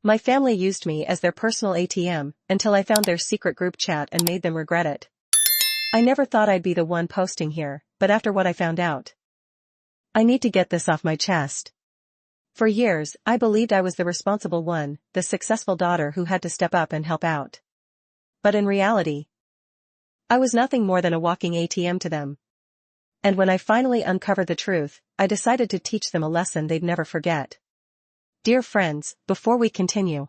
My family used me as their personal ATM until I found their secret group chat and made them regret it. I never thought I'd be the one posting here, but after what I found out, I need to get this off my chest. For years, I believed I was the responsible one, the successful daughter who had to step up and help out. But in reality, I was nothing more than a walking ATM to them. And when I finally uncovered the truth, I decided to teach them a lesson they'd never forget. Dear friends, before we continue,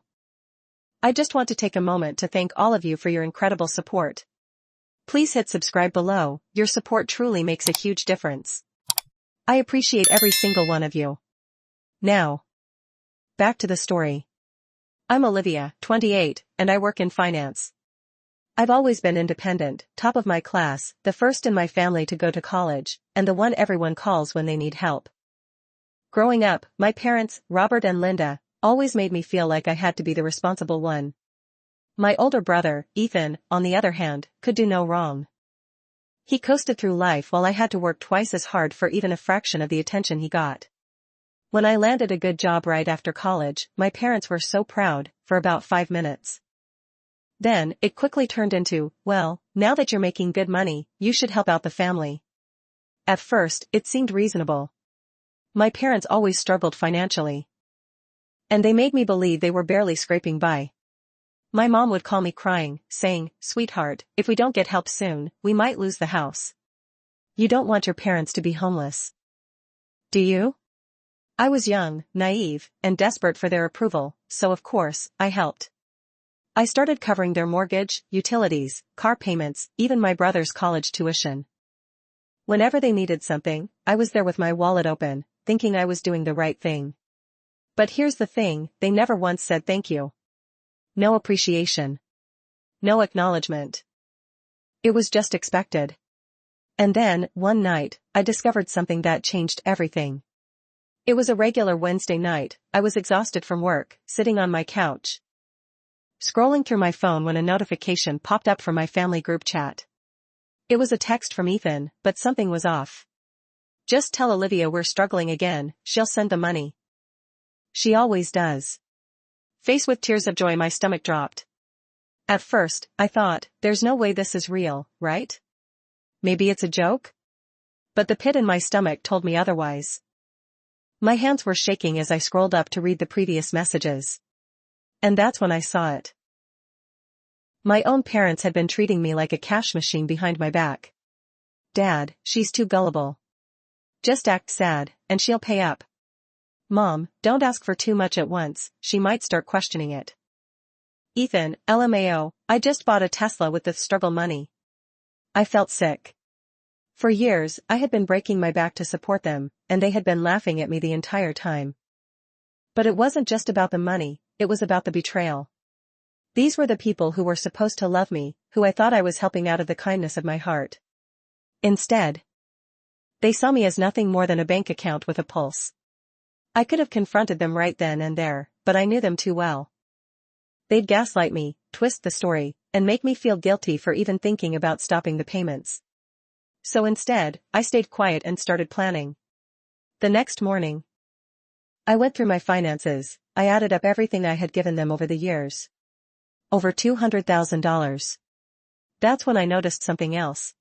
I just want to take a moment to thank all of you for your incredible support. Please hit subscribe below, your support truly makes a huge difference. I appreciate every single one of you. Now, back to the story. I'm Olivia, 28, and I work in finance. I've always been independent, top of my class, the first in my family to go to college, and the one everyone calls when they need help. Growing up, my parents, Robert and Linda, always made me feel like I had to be the responsible one. My older brother, Ethan, on the other hand, could do no wrong. He coasted through life while I had to work twice as hard for even a fraction of the attention he got. When I landed a good job right after college, my parents were so proud, for about 5 minutes. Then, it quickly turned into, well, now that you're making good money, you should help out the family. At first, it seemed reasonable. My parents always struggled financially. And they made me believe they were barely scraping by. My mom would call me crying, saying, "Sweetheart, if we don't get help soon, we might lose the house. You don't want your parents to be homeless. Do you?" I was young, naive, and desperate for their approval, so of course, I helped. I started covering their mortgage, utilities, car payments, even my brother's college tuition. Whenever they needed something, I was there with my wallet open, thinking I was doing the right thing. But here's the thing, they never once said thank you. No appreciation. No acknowledgement. It was just expected. And then, one night, I discovered something that changed everything. It was a regular Wednesday night, I was exhausted from work, sitting on my couch, scrolling through my phone when a notification popped up from my family group chat. It was a text from Ethan, but something was off. "Just tell Olivia we're struggling again, she'll send the money." She always does. Faced with tears of joy, my stomach dropped. At first, I thought, there's no way this is real, right? Maybe it's a joke? But the pit in my stomach told me otherwise. My hands were shaking as I scrolled up to read the previous messages. And that's when I saw it. My own parents had been treating me like a cash machine behind my back. "Dad, she's too gullible. Just act sad, and she'll pay up. Mom, don't ask for too much at once, she might start questioning it. Ethan, LMAO, I just bought a Tesla with the struggle money." I felt sick. For years, I had been breaking my back to support them, and they had been laughing at me the entire time. But it wasn't just about the money, it was about the betrayal. These were the people who were supposed to love me, who I thought I was helping out of the kindness of my heart. Instead, they saw me as nothing more than a bank account with a pulse. I could have confronted them right then and there, but I knew them too well. They'd gaslight me, twist the story, and make me feel guilty for even thinking about stopping the payments. So instead, I stayed quiet and started planning. The next morning, I went through my finances, I added up everything I had given them over the years. Over $200,000. That's when I noticed something else.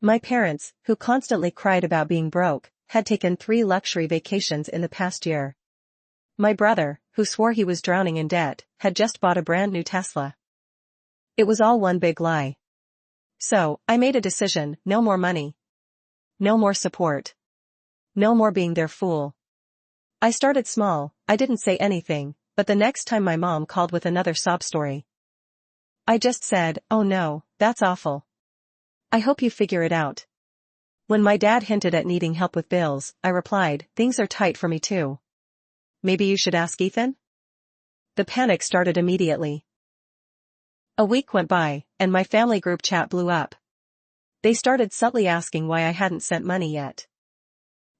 My parents, who constantly cried about being broke, had taken 3 luxury vacations in the past year. My brother, who swore he was drowning in debt, had just bought a brand new Tesla. It was all one big lie. So, I made a decision, no more money. No more support. No more being their fool. I started small, I didn't say anything, but the next time my mom called with another sob story, I just said, "Oh no, that's awful. I hope you figure it out." When my dad hinted at needing help with bills, I replied, "Things are tight for me too. Maybe you should ask Ethan?" The panic started immediately. A week went by, and my family group chat blew up. They started subtly asking why I hadn't sent money yet.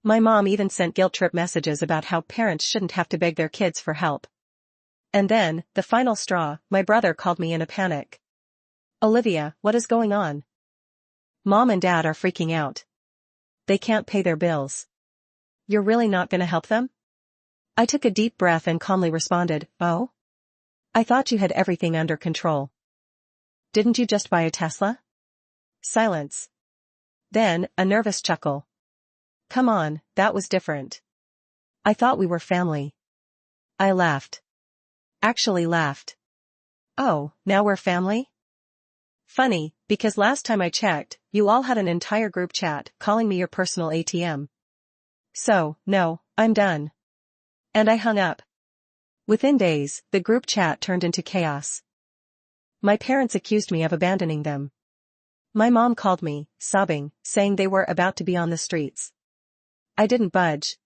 My mom even sent guilt trip messages about how parents shouldn't have to beg their kids for help. And then, the final straw, my brother called me in a panic. "Olivia, what is going on? Mom and Dad are freaking out. They can't pay their bills. You're really not gonna help them?" I took a deep breath and calmly responded, "Oh? I thought you had everything under control. Didn't you just buy a Tesla? Silence. Then, a nervous chuckle. Come on, that was different. I thought we were family. I laughed. Actually laughed. Oh, now we're family? Funny, because last time I checked, you all had an entire group chat calling me your personal ATM. So, no, I'm done. And I hung up. Within days, the group chat turned into chaos. My parents accused me of abandoning them. My mom called me, sobbing, saying they were about to be on the streets. I didn't budge.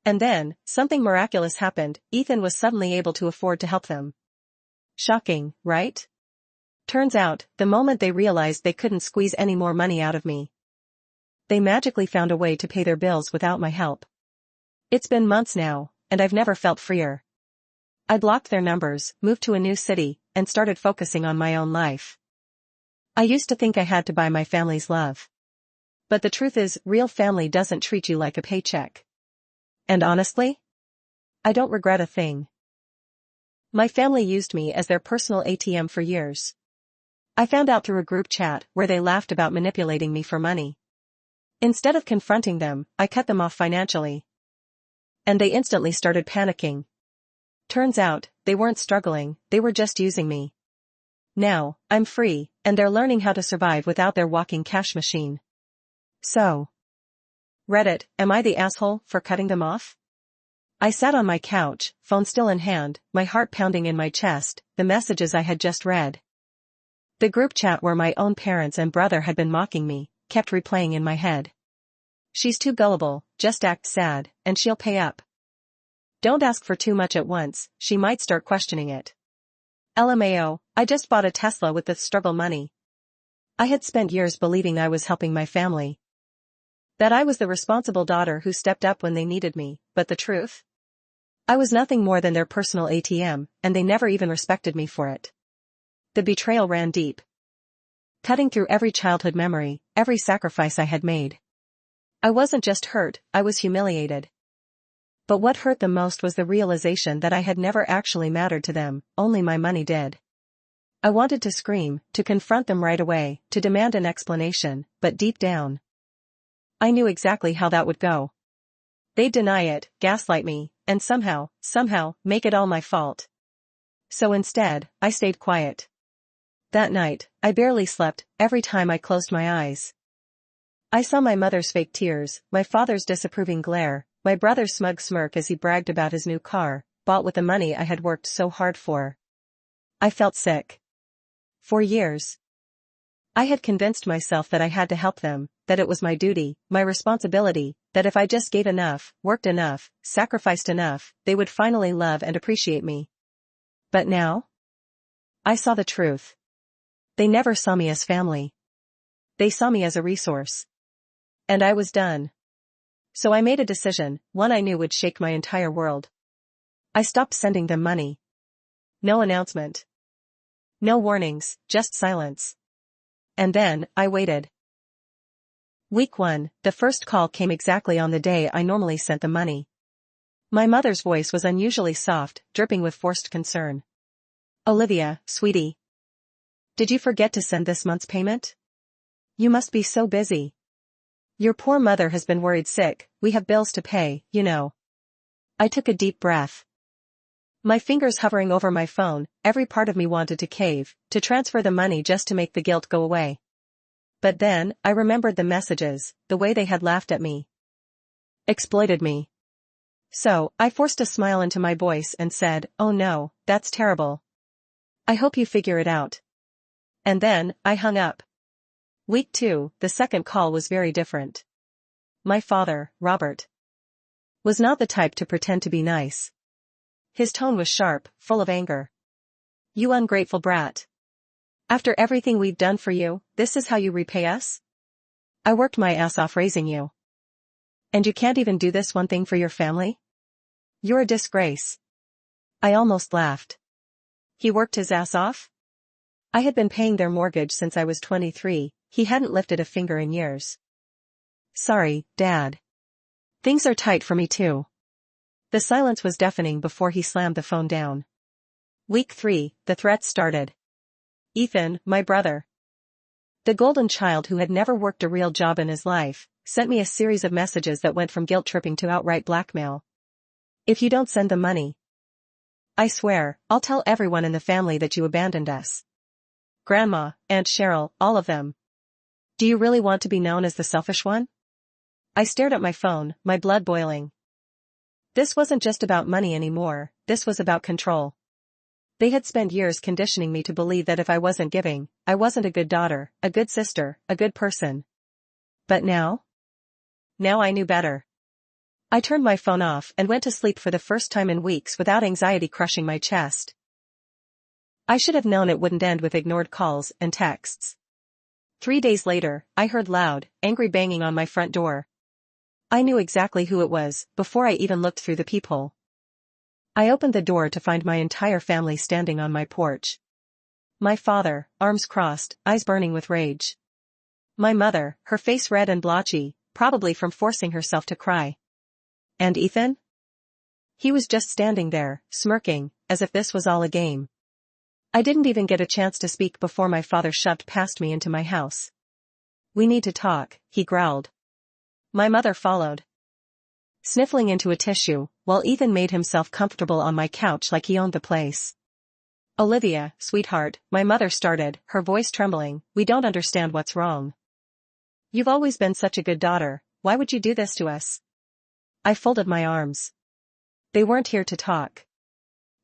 And then, something miraculous happened. Ethan was suddenly able to afford to help them. Shocking, right? Turns out, the moment they realized they couldn't squeeze any more money out of me, they magically found a way to pay their bills without my help. It's been months now, and I've never felt freer. I blocked their numbers, moved to a new city, and started focusing on my own life. I used to think I had to buy my family's love. But the truth is, real family doesn't treat you like a paycheck. And honestly, I don't regret a thing. My family used me as their personal ATM for years. I found out through a group chat where they laughed about manipulating me for money. Instead of confronting them, I cut them off financially. And they instantly started panicking. Turns out, they weren't struggling, they were just using me. Now, I'm free, and they're learning how to survive without their walking cash machine. So, Reddit, am I the asshole for cutting them off? I sat on my couch, phone still in hand, my heart pounding in my chest, the messages I had just read. The group chat where my own parents and brother had been mocking me, kept replaying in my head. She's too gullible, just act sad, and she'll pay up. Don't ask for too much at once, she might start questioning it. LMAO, I just bought a Tesla with the struggle money. I had spent years believing I was helping my family. That I was the responsible daughter who stepped up when they needed me, but the truth? I was nothing more than their personal ATM, and they never even respected me for it. The betrayal ran deep. Cutting through every childhood memory, every sacrifice I had made. I wasn't just hurt, I was humiliated. But what hurt the most was the realization that I had never actually mattered to them, only my money did. I wanted to scream, to confront them right away, to demand an explanation, but deep down, I knew exactly how that would go. They'd deny it, gaslight me, and somehow, make it all my fault. So instead, I stayed quiet. That night, I barely slept, every time I closed my eyes. I saw my mother's fake tears, my father's disapproving glare, my brother's smug smirk as he bragged about his new car, bought with the money I had worked so hard for. I felt sick. For years, I had convinced myself that I had to help them, that it was my duty, my responsibility, that if I just gave enough, worked enough, sacrificed enough, they would finally love and appreciate me. But now, I saw the truth. They never saw me as family. They saw me as a resource. And I was done. So I made a decision, one I knew would shake my entire world. I stopped sending them money. No announcement. No warnings, just silence. And then, I waited. Week 1, the first call came exactly on the day I normally sent the money. My mother's voice was unusually soft, dripping with forced concern. Olivia, sweetie. Did you forget to send this month's payment? You must be so busy. Your poor mother has been worried sick, we have bills to pay, you know. I took a deep breath. My fingers hovering over my phone, every part of me wanted to cave, to transfer the money just to make the guilt go away. But then, I remembered the messages, the way they had laughed at me. Exploited me. So, I forced a smile into my voice and said, "Oh no, that's terrible. I hope you figure it out." And then, I hung up. Week 2, the second call was very different. My father, Robert, was not the type to pretend to be nice. His tone was sharp, full of anger. You ungrateful brat. After everything we've done for you, this is how you repay us? I worked my ass off raising you. And you can't even do this one thing for your family? You're a disgrace. I almost laughed. He worked his ass off? I had been paying their mortgage since I was 23, he hadn't lifted a finger in years. Sorry, Dad. Things are tight for me too. The silence was deafening before he slammed the phone down. Week 3, the threats started. Ethan, my brother, the golden child who had never worked a real job in his life, sent me a series of messages that went from guilt-tripping to outright blackmail. If you don't send the money, I swear, I'll tell everyone in the family that you abandoned us. Grandma, Aunt Cheryl, all of them. Do you really want to be known as the selfish one? I stared at my phone, my blood boiling. This wasn't just about money anymore, this was about control. They had spent years conditioning me to believe that if I wasn't giving, I wasn't a good daughter, a good sister, a good person. But now? Now I knew better. I turned my phone off and went to sleep for the first time in weeks without anxiety crushing my chest. I should have known it wouldn't end with ignored calls and texts. 3 days later, I heard loud, angry banging on my front door. I knew exactly who it was, before I even looked through the peephole. I opened the door to find my entire family standing on my porch. My father, arms crossed, eyes burning with rage. My mother, her face red and blotchy, probably from forcing herself to cry. And Ethan? He was just standing there, smirking, as if this was all a game. I didn't even get a chance to speak before my father shoved past me into my house. We need to talk, he growled. My mother followed, sniffling into a tissue, while Ethan made himself comfortable on my couch like he owned the place. Olivia, sweetheart, my mother started, her voice trembling, we don't understand what's wrong. You've always been such a good daughter, why would you do this to us? I folded my arms. They weren't here to talk.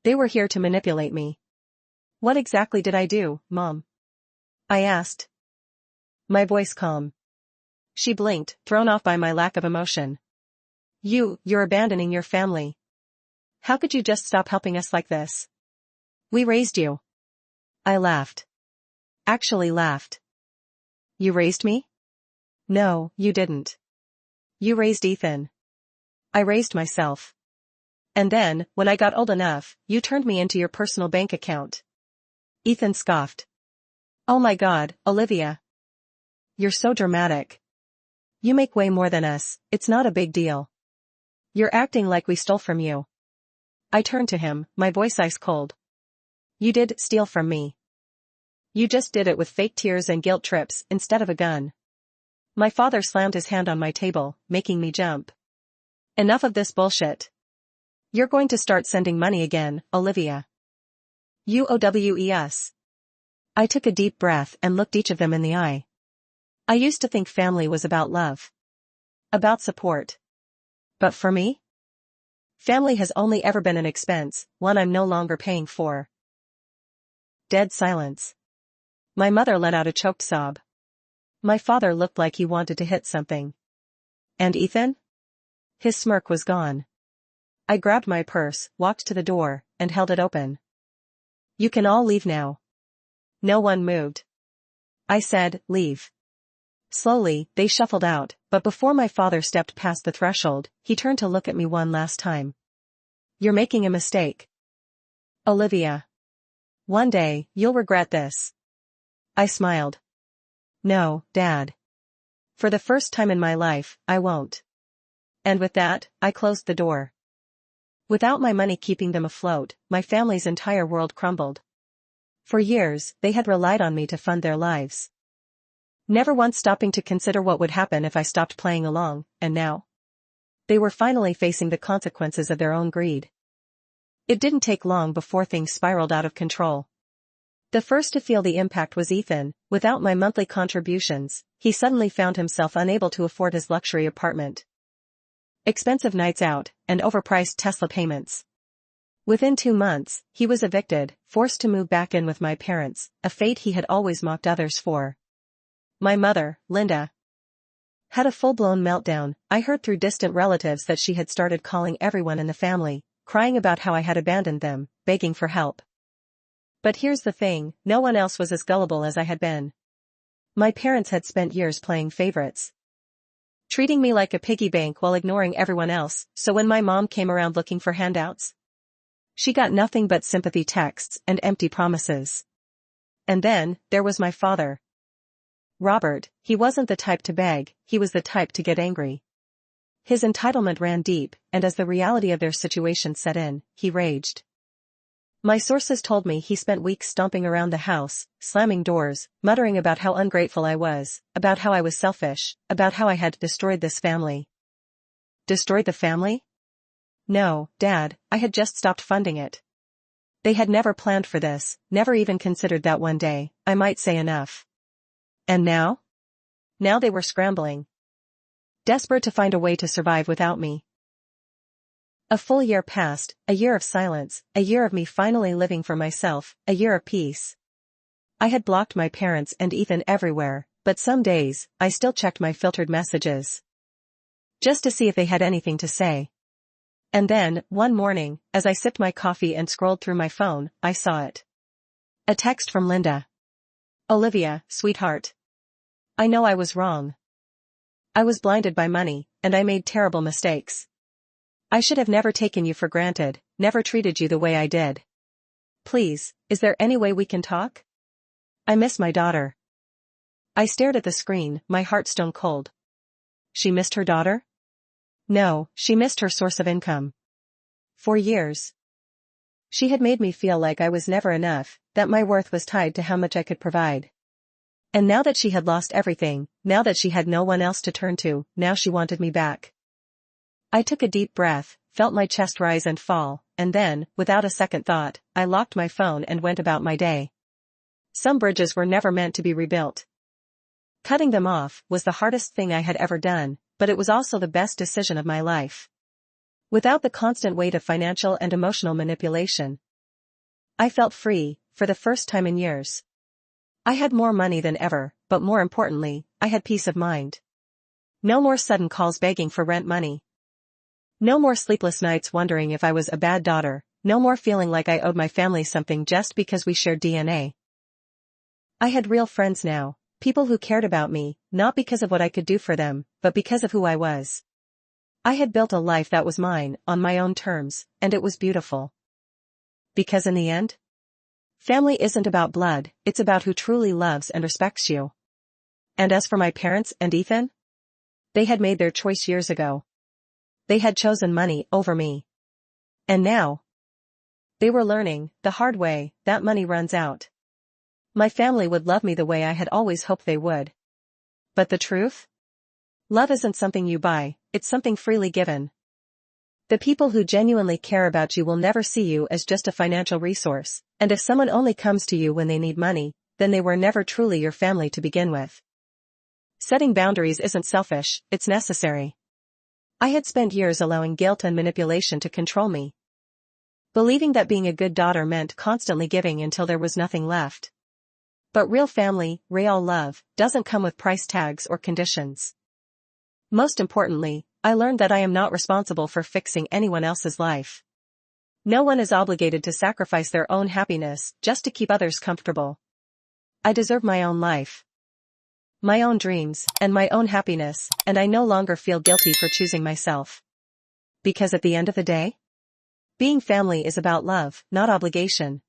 They were here to manipulate me. What exactly did I do, Mom? I asked. My voice calm. She blinked, thrown off by my lack of emotion. You're abandoning your family. How could you just stop helping us like this? We raised you. I laughed. Actually laughed. You raised me? No, you didn't. You raised Ethan. I raised myself. And then, when I got old enough, you turned me into your personal bank account. Ethan scoffed. Oh my God, Olivia. You're so dramatic. You make way more than us, it's not a big deal. You're acting like we stole from you. I turned to him, my voice ice cold. You did steal from me. You just did it with fake tears and guilt trips instead of a gun. My father slammed his hand on my table, making me jump. Enough of this bullshit. You're going to start sending money again, Olivia. UOWES. I took a deep breath and looked each of them in the eye. I used to think family was about love. About support. But for me? Family has only ever been an expense, one I'm no longer paying for. Dead silence. My mother let out a choked sob. My father looked like he wanted to hit something. And Ethan? His smirk was gone. I grabbed my purse, walked to the door, and held it open. You can all leave now. No one moved. I said, leave. Slowly, they shuffled out, but before my father stepped past the threshold, he turned to look at me one last time. You're making a mistake. Olivia. One day, you'll regret this. I smiled. No, Dad. For the first time in my life, I won't. And with that, I closed the door. Without my money keeping them afloat, my family's entire world crumbled. For years, they had relied on me to fund their lives. Never once stopping to consider what would happen if I stopped playing along, and now? They were finally facing the consequences of their own greed. It didn't take long before things spiraled out of control. The first to feel the impact was Ethan. Without my monthly contributions, he suddenly found himself unable to afford his luxury apartment, expensive nights out, and overpriced Tesla payments. Within 2 months, he was evicted, forced to move back in with my parents, a fate he had always mocked others for. My mother, Linda, had a full-blown meltdown. I heard through distant relatives that she had started calling everyone in the family, crying about how I had abandoned them, begging for help. But here's the thing, no one else was as gullible as I had been. My parents had spent years playing favorites, treating me like a piggy bank while ignoring everyone else, so when my mom came around looking for handouts, she got nothing but sympathy texts and empty promises. And then, there was my father. Robert, he wasn't the type to beg, he was the type to get angry. His entitlement ran deep, and as the reality of their situation set in, he raged. My sources told me he spent weeks stomping around the house, slamming doors, muttering about how ungrateful I was, about how I was selfish, about how I had destroyed this family. Destroyed the family? No, Dad, I had just stopped funding it. They had never planned for this, never even considered that one day, I might say enough. And now? Now they were scrambling. Desperate to find a way to survive without me. A full year passed, a year of silence, a year of me finally living for myself, a year of peace. I had blocked my parents and Ethan everywhere, but some days, I still checked my filtered messages. Just to see if they had anything to say. And then, one morning, as I sipped my coffee and scrolled through my phone, I saw it. A text from Linda. Olivia, sweetheart. I know I was wrong. I was blinded by money, and I made terrible mistakes. I should have never taken you for granted, never treated you the way I did. Please, is there any way we can talk? I miss my daughter. I stared at the screen, my heart stone cold. She missed her daughter? No, she missed her source of income. For years. She had made me feel like I was never enough, that my worth was tied to how much I could provide. And now that she had lost everything, now that she had no one else to turn to, now she wanted me back. I took a deep breath, felt my chest rise and fall, and then, without a second thought, I locked my phone and went about my day. Some bridges were never meant to be rebuilt. Cutting them off was the hardest thing I had ever done, but it was also the best decision of my life. Without the constant weight of financial and emotional manipulation, I felt free, for the first time in years. I had more money than ever, but more importantly, I had peace of mind. No more sudden calls begging for rent money. No more sleepless nights wondering if I was a bad daughter, no more feeling like I owed my family something just because we shared DNA. I had real friends now, people who cared about me, not because of what I could do for them, but because of who I was. I had built a life that was mine, on my own terms, and it was beautiful. Because in the end, family isn't about blood, it's about who truly loves and respects you. And as for my parents and Ethan? They had made their choice years ago. They had chosen money over me. And now, they were learning, the hard way, that money runs out. My family would love me the way I had always hoped they would. But the truth? Love isn't something you buy, it's something freely given. The people who genuinely care about you will never see you as just a financial resource, and if someone only comes to you when they need money, then they were never truly your family to begin with. Setting boundaries isn't selfish, it's necessary. I had spent years allowing guilt and manipulation to control me. Believing that being a good daughter meant constantly giving until there was nothing left. But real family, real love, doesn't come with price tags or conditions. Most importantly, I learned that I am not responsible for fixing anyone else's life. No one is obligated to sacrifice their own happiness just to keep others comfortable. I deserve my own life, my own dreams, and my own happiness, and I no longer feel guilty for choosing myself. Because at the end of the day, being family is about love, not obligation.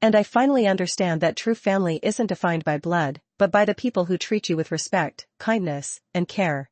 And I finally understand that true family isn't defined by blood, but by the people who treat you with respect, kindness, and care.